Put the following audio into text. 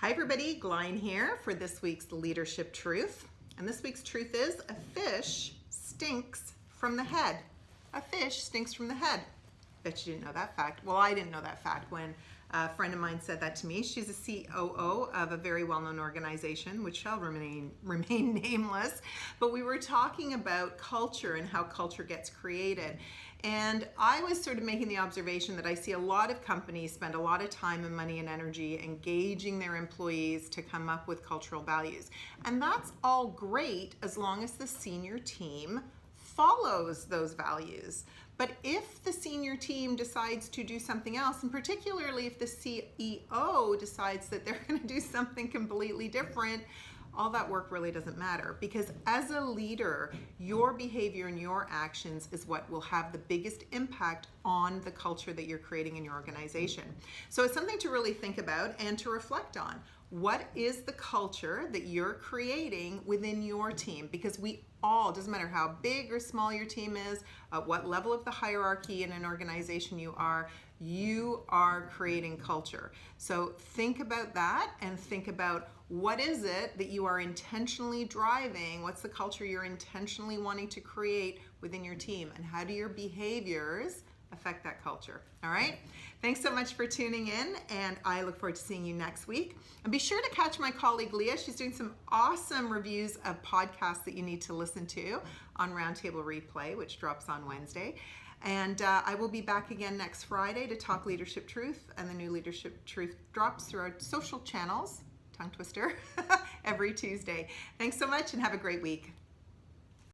Hi everybody, Glyne here for this week's Leadership Truth. And this week's truth is a fish stinks from the head. A fish stinks from the head. Bet you didn't know that fact. Well, I didn't know that fact when a friend of mine said that to me. She's a COO of a very well-known organization, which shall remain nameless. But we were talking about culture and how culture gets created. And I was sort of making the observation that I see a lot of companies spend a lot of time and money and energy engaging their employees to come up with cultural values. And that's all great as long as the senior team follows those values. But if the senior team decides to do something else, and particularly if the CEO decides that they're going to do something completely different, all that work really doesn't matter, because as a leader, your behavior and your actions is what will have the biggest impact on the culture that you're creating in your organization. So it's something to really think about and to reflect on. What is the culture that you're creating within your team? Because we all, doesn't matter how big or small your team is, at what level of the hierarchy in an organization you are creating culture. So think about that and think about what is it that you are intentionally driving, what's the culture you're intentionally wanting to create within your team, and how do your behaviors affect that culture. All right, thanks so much for tuning in, and I look forward to seeing you next week. And be sure to catch my colleague Leah. She's doing some awesome reviews of podcasts that you need to listen to on Roundtable Replay, which drops on Wednesday. And I will be back again next Friday to talk Leadership Truth, and the new Leadership Truth drops through our social channels, tongue twister, every Tuesday. Thanks so much and have a great week.